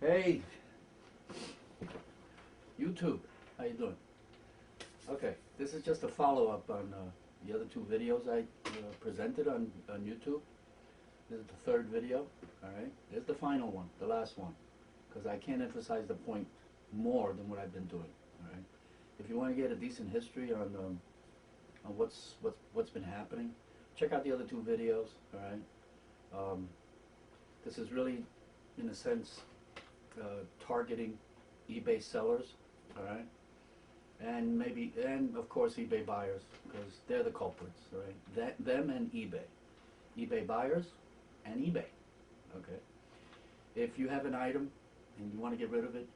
Hey, YouTube, how you doing? Okay, this is just a follow-up on the other two videos I presented on YouTube. This is the third video, all right? This is the final one, the last one, because I can't emphasize the point more than what I've been doing, all right? If you want to get a decent history on what's been happening, check out the other two videos, all right? This is really, in a sense, targeting eBay sellers, all right, and of course eBay buyers, because they're the culprits, all right. Them and eBay buyers and eBay. Okay, if you have an item and you want to get rid of it,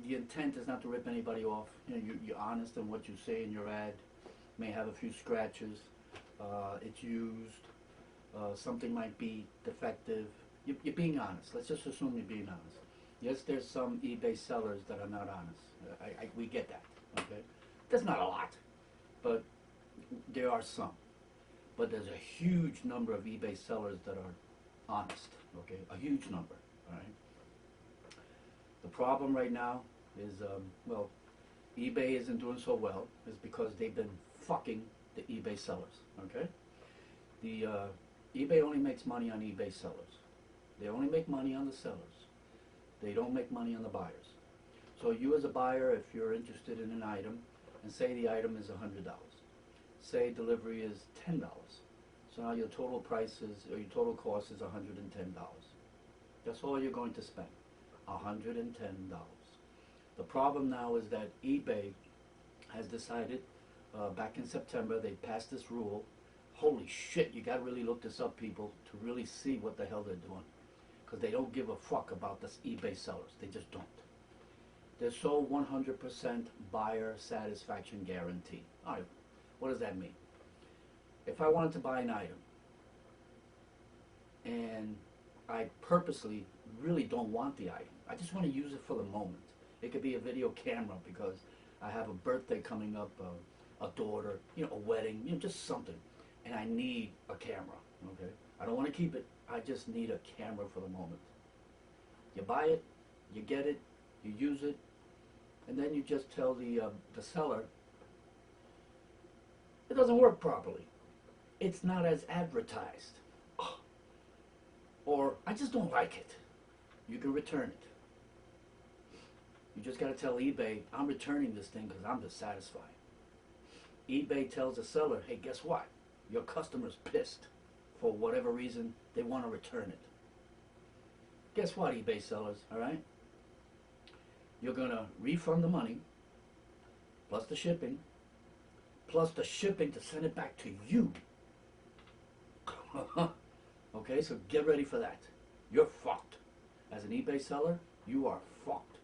the intent is not to rip anybody off. You know, you're honest in what you say in your ad. May have a few scratches. It's used. Something might be defective. You're being honest. Let's just assume you're being honest. Yes, there's some eBay sellers that are not honest. We get that. Okay, there's not a lot, but there are some. But there's a huge number of eBay sellers that are honest. Okay, a huge number. All right. The problem right now is, well, eBay isn't doing so well. Is because they've been fucking the eBay sellers. Okay, the eBay only makes money on eBay sellers. They only make money on the sellers. They don't make money on the buyers. So you as a buyer, if you're interested in an item, and say the item is $100, say delivery is $10, so now your total price is, or your total cost is $110. That's all you're going to spend, $110. The problem now is that eBay has decided, back in September, they passed this rule. Holy shit, you gotta really look this up, people, to really see what the hell they're doing. Because they don't give a fuck about this eBay sellers. They just don't. They're so 100% buyer satisfaction guarantee. All right, what does that mean? If I wanted to buy an item, and I purposely really don't want the item, I just want to use it for the moment. It could be a video camera because I have a birthday coming up, a daughter, you know, a wedding, you know, just something. And I need a camera, okay? I don't want to keep it. I just need a camera for the moment. You buy it, you get it, you use it, and then you just tell the seller, it doesn't work properly. It's not as advertised. Or, I just don't like it. You can return it. You just got to tell eBay, I'm returning this thing because I'm dissatisfied. eBay tells the seller, hey, guess what? Your customer's pissed. For whatever reason, they want to return it. Guess what, eBay sellers, all right? You're going to refund the money, plus the shipping to send it back to you. Okay, so get ready for that. You're fucked. As an eBay seller, you are fucked.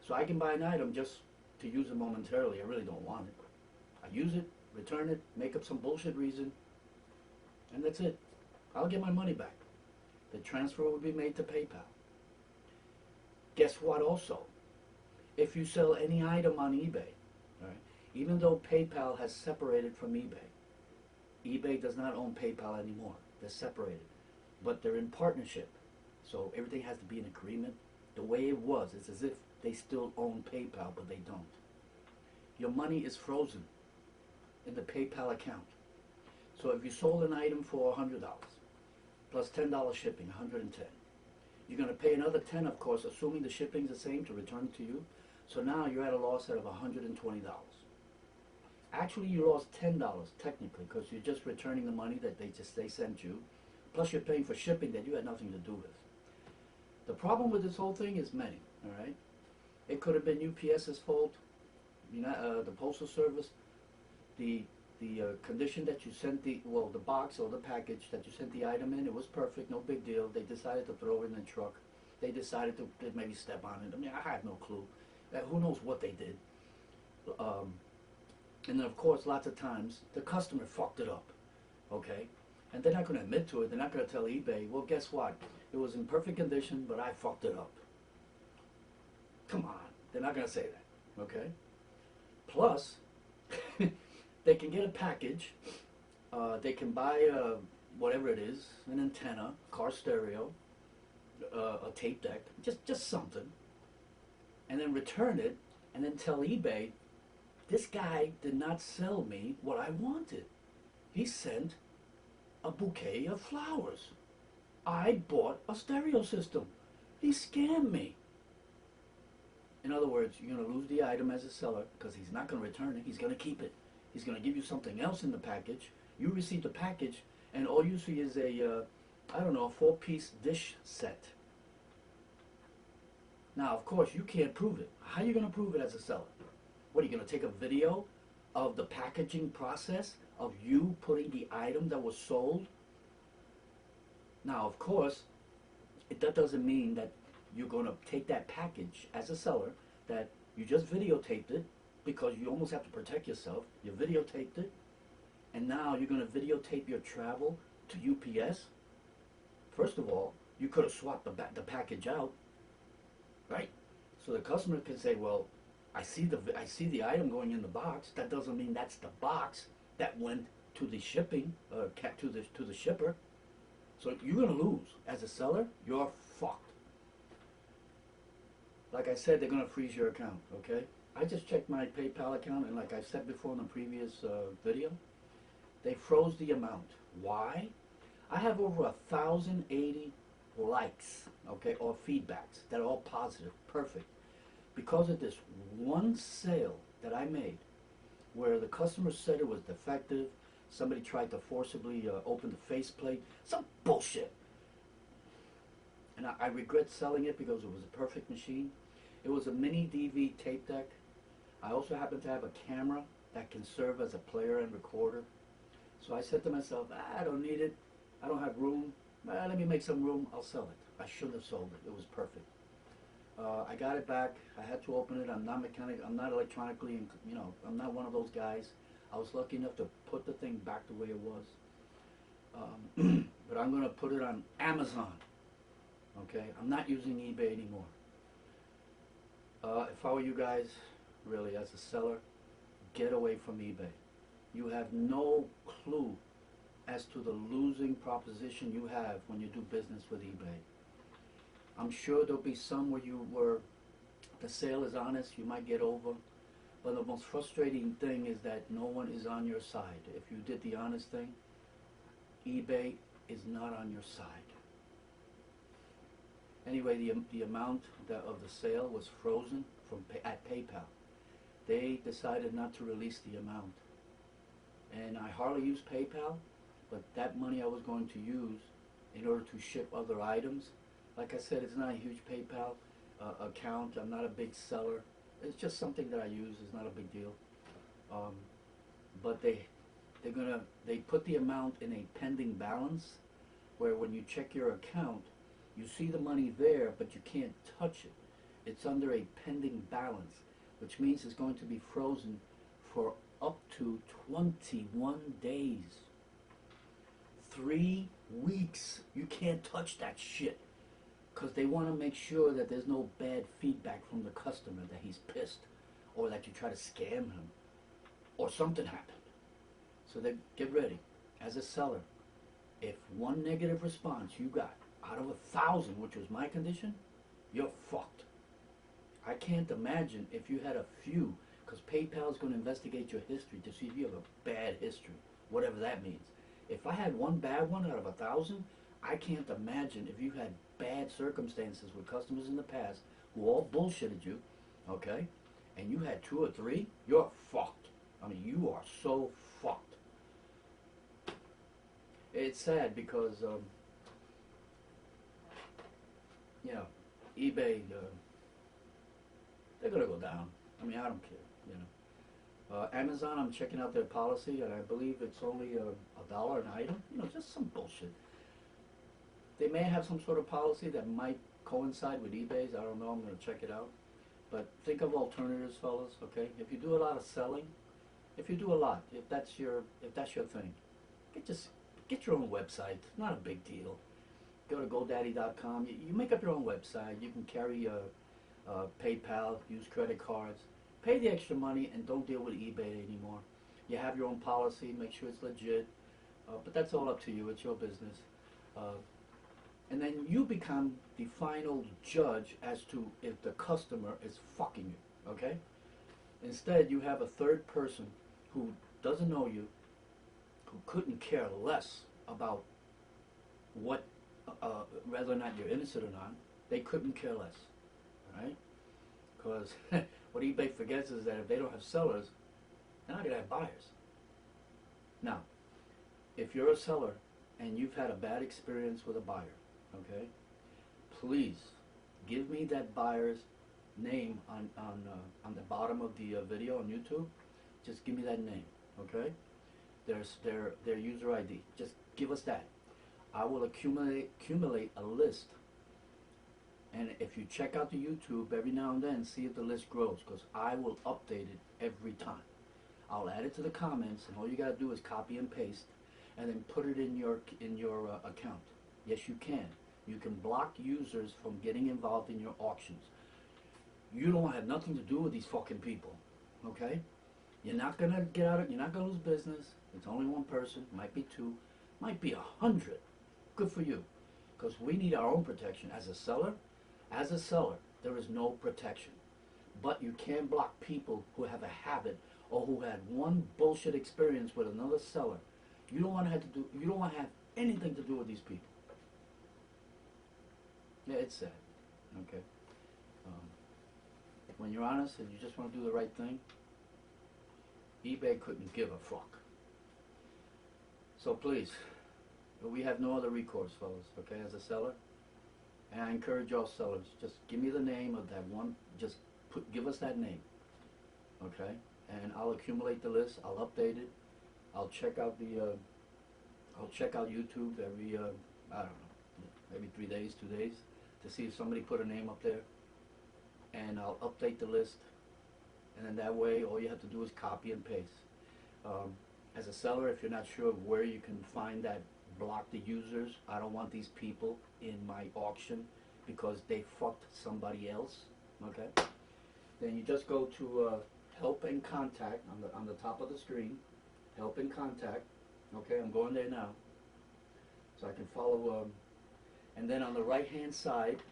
So I can buy an item just to use it momentarily. I really don't want it. I use it, return it, make up some bullshit reason, and that's it. I'll get my money back. The transfer will be made to PayPal. Guess what also? If you sell any item on eBay, right, even though PayPal has separated from eBay, eBay does not own PayPal anymore. They're separated. But they're in partnership. So everything has to be in agreement. The way it was, it's as if they still own PayPal, but they don't. Your money is frozen in the PayPal account. So if you sold an item for $100 plus $10 shipping, $110, you're going to pay another $10, of course, assuming the shipping's the same to return it to you. So now you're at a loss of $120. Actually, you lost $10 technically because you're just returning the money that they sent you, plus you're paying for shipping that you had nothing to do with. The problem with this whole thing is many. All right, it could have been UPS's fault, the postal service, the condition that you sent the box or the package that you sent the item in, it was perfect, no big deal. They decided to throw it in the truck. They decided to maybe step on it. I mean, I have no clue. Who knows what they did? And then, of course, lots of times, the customer fucked it up, okay? And they're not going to admit to it. They're not going to tell eBay, well, guess what? It was in perfect condition, but I fucked it up. Come on. They're not going to say that, okay? Plus, they can get a package. They can buy whatever it is, an antenna, car stereo, a tape deck, just something, and then return it, and then tell eBay, this guy did not sell me what I wanted. He sent a bouquet of flowers. I bought a stereo system. He scammed me. In other words, you're going to lose the item as a seller because he's not going to return it. He's going to keep it. He's going to give you something else in the package. You receive the package, and all you see is a, I don't know, a 4-piece dish set. Now, of course, you can't prove it. How are you going to prove it as a seller? What, are you going to take a video of the packaging process of you putting the item that was sold? Now, of course, that doesn't mean that you're going to take that package as a seller, that you just videotaped it, because you almost have to protect yourself. You videotaped it, and now you're going to videotape your travel to UPS. First of all, you could have swapped the package out, right? So the customer can say, well, I see the item going in the box. That doesn't mean that's the box that went to the shipping, to the shipper. So you're going to lose. As a seller, you're fucked. Like I said, they're going to freeze your account, okay? I just checked my PayPal account, and like I said before in the previous video, they froze the amount. Why? I have over 1,080 likes, okay, or feedbacks that are all positive, perfect. Because of this one sale that I made, where the customer said it was defective, somebody tried to forcibly open the faceplate, some bullshit. And I regret selling it because it was a perfect machine. It was a mini DV tape deck. I also happen to have a camera that can serve as a player and recorder. So I said to myself, I don't need it. I don't have room. Let me make some room. I'll sell it. I shouldn't have sold it. It was perfect. I got it back. I had to open it. I'm not mechanic. I'm not electronically, I'm not one of those guys. I was lucky enough to put the thing back the way it was. But I'm going to put it on Amazon. Okay? I'm not using eBay anymore. If I were you guys, really, as a seller, get away from eBay. You have no clue as to the losing proposition you have when you do business with eBay. I'm sure there'll be some where the sale is honest, you might get over, but the most frustrating thing is that no one is on your side. If you did the honest thing, eBay is not on your side. Anyway, the amount of the sale was frozen at PayPal. They decided not to release the amount. And I hardly use PayPal, but that money I was going to use in order to ship other items. Like I said, it's not a huge PayPal account. I'm not a big seller. It's just something that I use. It's not a big deal. But they put the amount in a pending balance, where when you check your account, you see the money there, but you can't touch it. It's under a pending balance, which means it's going to be frozen for up to 21 days. 3 weeks. You can't touch that shit. Because they want to make sure that there's no bad feedback from the customer, that he's pissed, or that you try to scam him, or something happened. So get ready. As a seller, if one negative response you got out of 1,000, which was my condition, you're fucked. I can't imagine if you had a few, because PayPal is going to investigate your history to see if you have a bad history, whatever that means. If I had one bad one out of 1,000, I can't imagine if you had bad circumstances with customers in the past who all bullshitted you, okay, and you had 2 or 3, you're fucked. I mean, you are so fucked. It's sad because, eBay, they're going to go down. I mean, I don't care, Amazon, I'm checking out their policy, and I believe it's only $1 an item. Just some bullshit. They may have some sort of policy that might coincide with eBay's. I don't know. I'm going to check it out. But think of alternatives, fellas. Okay. If you do a lot of selling, if that's your thing, get your own website. It's not a big deal. Go to GoDaddy.com. You make up your own website. You can carry PayPal, use credit cards. Pay the extra money and don't deal with eBay anymore. You have your own policy. Make sure it's legit. But that's all up to you. It's your business. Uh, and then you become the final judge as to if the customer is fucking you, okay? Instead, you have a third person who doesn't know you, who couldn't care less about what, whether or not you're innocent or not. They couldn't care less, right? Because what eBay forgets is that if they don't have sellers, they're not going to have buyers. Now, if you're a seller and you've had a bad experience with a buyer, okay, please give me that buyer's name on the bottom of the video on YouTube. Just give me that name, okay? Their user ID. Just give us that. I will accumulate a list. And if you check out the YouTube every now and then, see if the list grows, because I will update it every time. I'll add it to the comments, and all you gotta do is copy and paste, and then put it in your account. Yes, you can. You can block users from getting involved in your auctions. You don't have nothing to do with these fucking people, okay? You're not gonna get out of. You're not gonna lose business. It's only one person. Might be two. Might be 100. Good for you, because we need our own protection as a seller. As a seller, there is no protection. But you can block people who have a habit or who had one bullshit experience with another seller. You don't want to have to do. You don't want to have anything to do with these people. Yeah, it's sad. Okay. When you're honest and you just want to do the right thing, eBay couldn't give a fuck. So please, we have no other recourse, fellas. Okay, as a seller. And I encourage all sellers, just give me the name of that one, just give us that name, okay? And I'll accumulate the list, I'll update it, I'll check out YouTube every, I don't know, maybe 3 days, 2 days, to see if somebody put a name up there. And I'll update the list, and then that way, all you have to do is copy and paste. As a seller, if you're not sure of where you can find that block the users, I don't want these people in my auction because they fucked somebody else, okay? Then you just go to help and contact on the top of the screen, help and contact, okay? I'm going there now so I can follow, and then on the right hand side,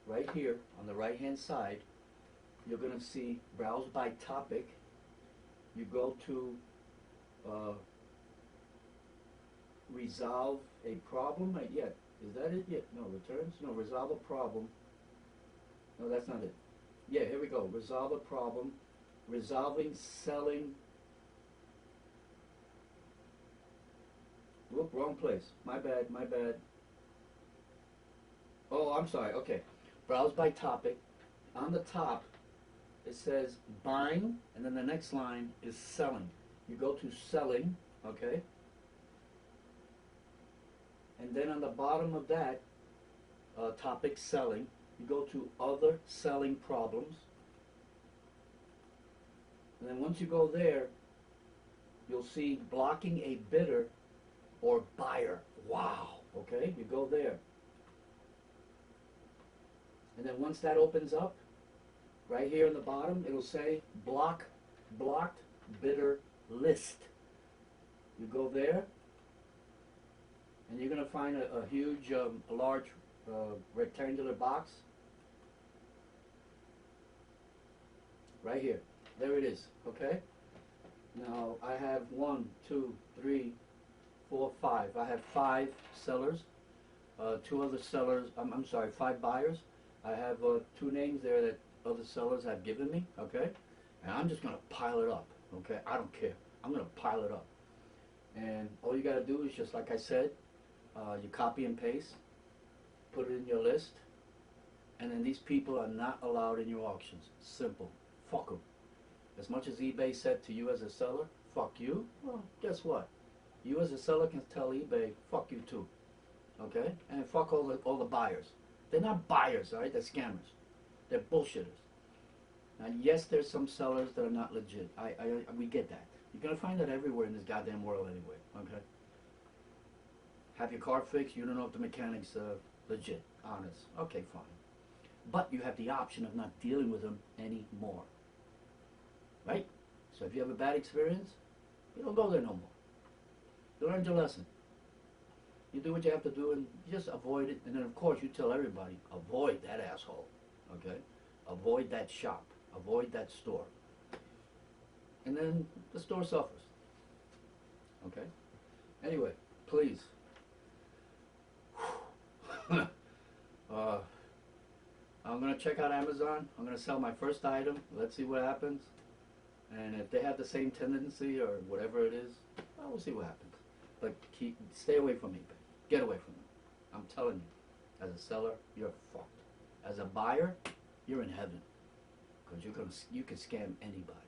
right here on the right hand side, you're gonna see browse by topic. You go to resolve a problem, right? Yeah, is that it? Yeah, no, returns, no, resolve a problem. No, that's not it. Yeah, here we go, resolve a problem, resolving, selling, whoop, wrong place, my bad. Oh, I'm sorry, okay, browse by topic. On the top, it says buying, and then the next line is selling. You go to selling, okay? And then on the bottom of that topic, selling, you go to other selling problems. And then once you go there, you'll see blocking a bidder or buyer. Wow, okay? You go there. And then once that opens up, right here in the bottom, it'll say blocked bidder list. You go there, and you're going to find a huge, a large rectangular box. Right here. There it is, okay? Now, I have 1, 2, 3, 4, 5. I have 5 sellers, 2 other sellers, I'm sorry, 5 buyers. I have 2 names there that other sellers have given me, okay? And I'm just going to pile it up, okay? I don't care. I'm going to pile it up. And all you got to do is just like I said, you copy and paste, put it in your list, and then these people are not allowed in your auctions. Simple. Fuck them. As much as eBay said to you as a seller, fuck you, well, guess what? You as a seller can tell eBay, fuck you too. Okay? And fuck all the buyers. They're not buyers, all right? They're scammers. They're bullshitters. Now, yes, there's some sellers that are not legit. We get that. You're going to find that everywhere in this goddamn world anyway, okay? Have your car fixed, you don't know if the mechanic's legit, honest. Okay, fine. But you have the option of not dealing with them anymore. Right? So if you have a bad experience, you don't go there no more. You learned your lesson. You do what you have to do and you just avoid it. And then, of course, you tell everybody, avoid that asshole, okay? Avoid that shop. Avoid that store. And then the store suffers, okay? Anyway, please. I'm going to check out Amazon. I'm going to sell my first item. Let's see what happens. And if they have the same tendency or whatever it is, well, we'll see what happens. But stay away from eBay. Get away from them. I'm telling you, as a seller, you're fucked. As a buyer, you're in heaven. Because you can scam anybody.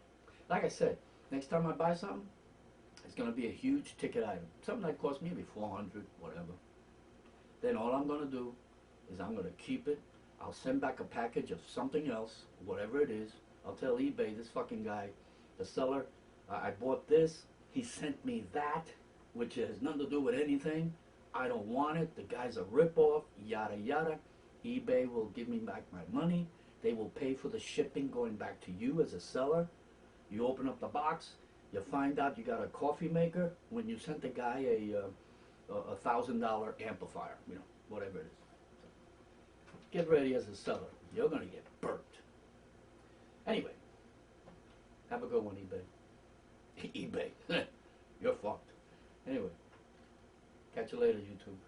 Like I said, next time I buy something, it's going to be a huge ticket item. Something that costs me maybe $400, whatever. Then all I'm going to do is I'm going to keep it. I'll send back a package of something else, whatever it is. I'll tell eBay, this fucking guy, the seller, I bought this. He sent me that, which has nothing to do with anything. I don't want it. The guy's a ripoff, yada, yada. eBay will give me back my money. They will pay for the shipping going back to you as a seller. You open up the box. You find out you got a coffee maker when you sent the guy a $1,000 amplifier, you know, whatever it is. So, get ready as a seller. You're going to get burnt. Anyway, have a good one, eBay. eBay. You're fucked. Anyway, catch you later, YouTube.